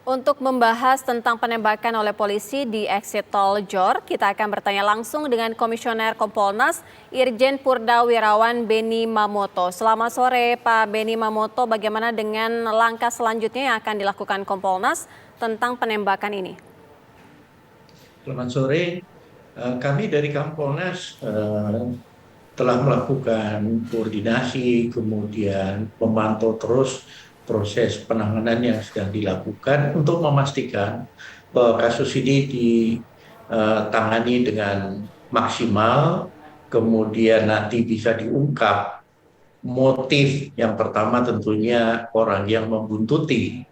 Untuk membahas tentang penembakan oleh polisi di exit tol Jor, kita akan bertanya langsung dengan Komisioner Kompolnas Irjen Purnawirawan Beni Mamoto. Selamat sore Pak Beni Mamoto, bagaimana dengan langkah selanjutnya yang akan dilakukan Kompolnas tentang penembakan ini? Selamat sore. Kami dari Kompolnas telah melakukan koordinasi, kemudian memantau terus proses penanganan yang sedang dilakukan untuk memastikan bahwa kasus ini ditangani dengan maksimal, kemudian nanti bisa diungkap motif yang pertama tentunya orang yang membuntuti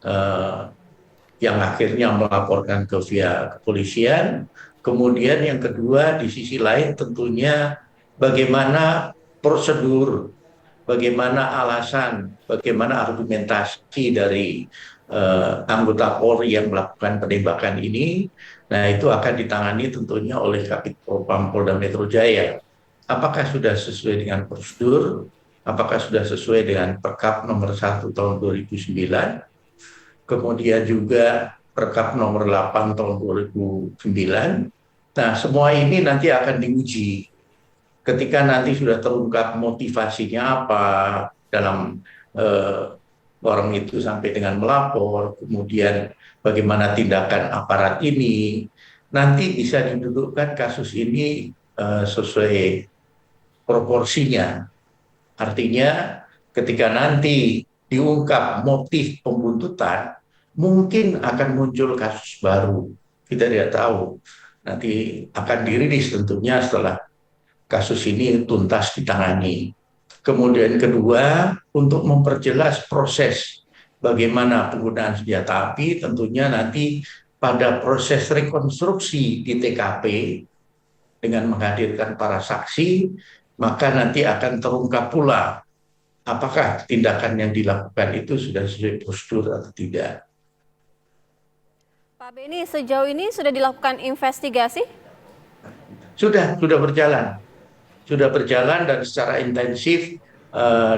eh, yang akhirnya melaporkan ke pihak kepolisian. Kemudian yang kedua di sisi lain tentunya bagaimana prosedur, bagaimana alasan, bagaimana argumentasi dari anggota Polri yang melakukan penembakan ini. Nah, itu akan ditangani tentunya oleh Kabid Propam Polda Metro Jaya. Apakah sudah sesuai dengan prosedur? Apakah sudah sesuai dengan Perkap nomor 1 tahun 2009? Kemudian juga Perkap nomor 8 tahun 2009. Nah, semua ini nanti akan diuji ketika nanti sudah terungkap motivasinya apa dalam eh, orang itu sampai dengan melapor, kemudian bagaimana tindakan aparat ini, nanti bisa didudukkan kasus ini sesuai proporsinya. Artinya ketika nanti diungkap motif pembuntutan, mungkin akan muncul kasus baru. Kita tidak tahu. Nanti akan dirilis tentunya setelah kasus ini tuntas ditangani. Kemudian kedua, untuk memperjelas proses bagaimana penggunaan senjata api, tentunya nanti pada proses rekonstruksi di TKP dengan menghadirkan para saksi, maka nanti akan terungkap pula apakah tindakan yang dilakukan itu sudah sesuai prosedur atau tidak. Pak Beni, sejauh ini sudah dilakukan investigasi? Sudah berjalan dan secara intensif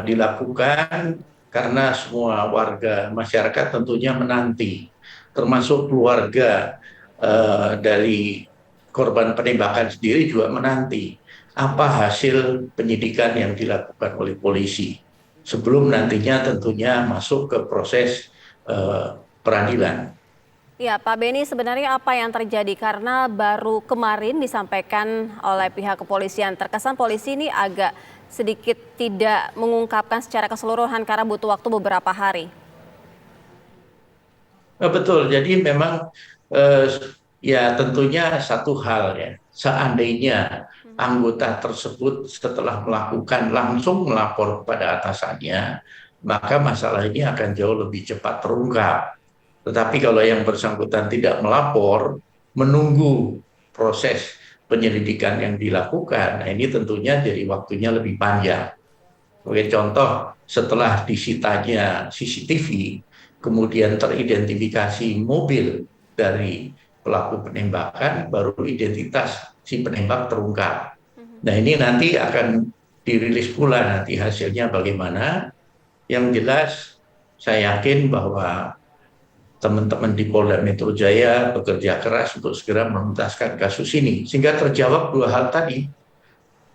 dilakukan karena semua warga masyarakat tentunya menanti, termasuk keluarga dari korban penembakan sendiri juga menanti apa hasil penyidikan yang dilakukan oleh polisi sebelum nantinya tentunya masuk ke proses peradilan. Ya, Pak Beni, sebenarnya apa yang terjadi? Karena baru kemarin disampaikan oleh pihak kepolisian, terkesan polisi ini agak sedikit tidak mengungkapkan secara keseluruhan karena butuh waktu beberapa hari. Betul, jadi memang eh, ya tentunya satu hal ya, seandainya anggota tersebut setelah melakukan langsung melapor kepada atasannya, maka masalah ini akan jauh lebih cepat terungkap. Tetapi kalau yang bersangkutan tidak melapor, menunggu proses penyelidikan yang dilakukan, nah ini tentunya jadi waktunya lebih panjang. Sebagai contoh, setelah disitanya CCTV, kemudian teridentifikasi mobil dari pelaku penembakan, baru identitas si penembak terungkap. Nah, ini nanti akan dirilis pula nanti hasilnya bagaimana. Yang jelas, saya yakin bahwa teman-teman di Polda Metro Jaya bekerja keras untuk segera menuntaskan kasus ini. Sehingga terjawab dua hal tadi,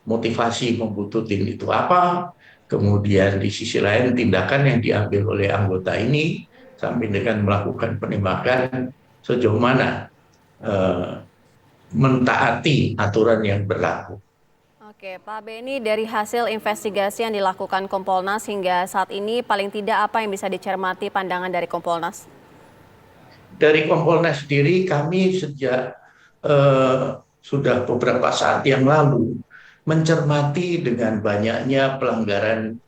motivasi membuntutin itu apa, kemudian di sisi lain tindakan yang diambil oleh anggota ini sampai dengan melakukan penembakan sejauh mana eh, mentaati aturan yang berlaku. Oke, Pak Beni, dari hasil investigasi yang dilakukan Kompolnas hingga saat ini, paling tidak apa yang bisa dicermati pandangan dari Kompolnas? Dari Kompolnas sendiri kami sejak eh, sudah beberapa saat yang lalu mencermati dengan banyaknya pelanggaran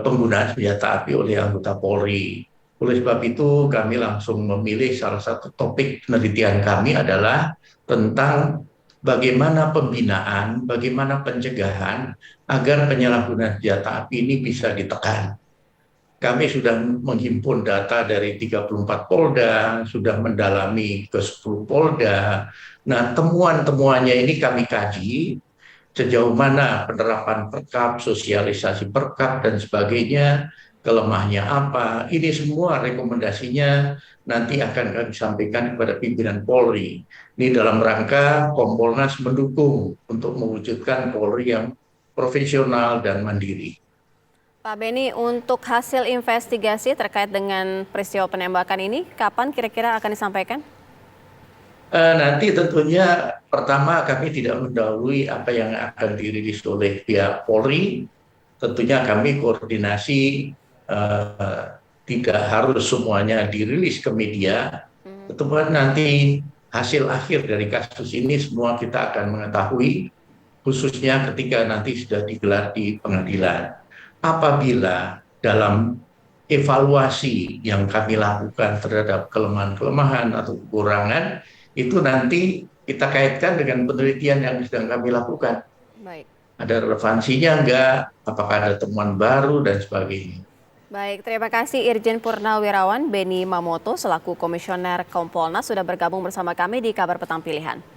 penggunaan senjata api oleh anggota Polri. Oleh sebab itu kami langsung memilih salah satu topik penelitian kami adalah tentang bagaimana pembinaan, bagaimana pencegahan agar penyalahgunaan senjata api ini bisa ditekan. Kami sudah menghimpun data dari 34 Polda, sudah mendalami ke 10 Polda. Nah, temuan-temuannya ini kami kaji sejauh mana penerapan Perkap, sosialisasi Perkap dan sebagainya, kelemahnya apa. Ini semua rekomendasinya nanti akan kami sampaikan kepada pimpinan Polri. Ini dalam rangka Kompolnas mendukung untuk mewujudkan Polri yang profesional dan mandiri. Pak Beni, untuk hasil investigasi terkait dengan peristiwa penembakan ini, kapan kira-kira akan disampaikan? Nanti tentunya pertama kami tidak mendahului apa yang akan dirilis oleh pihak Polri. Tentunya kami koordinasi, eh, tidak harus semuanya dirilis ke media. Tentunya nanti hasil akhir dari kasus ini semua kita akan mengetahui, khususnya ketika nanti sudah digelar di pengadilan. Apabila dalam evaluasi yang kami lakukan terhadap kelemahan-kelemahan atau kekurangan, itu nanti kita kaitkan dengan penelitian yang sedang kami lakukan. Baik. Ada relevansinya enggak, apakah ada temuan baru, dan sebagainya. Baik, terima kasih Irjen Purnawirawan Beni Mamoto selaku Komisioner Kompolnas sudah bergabung bersama kami di Kabar Petang Pilihan.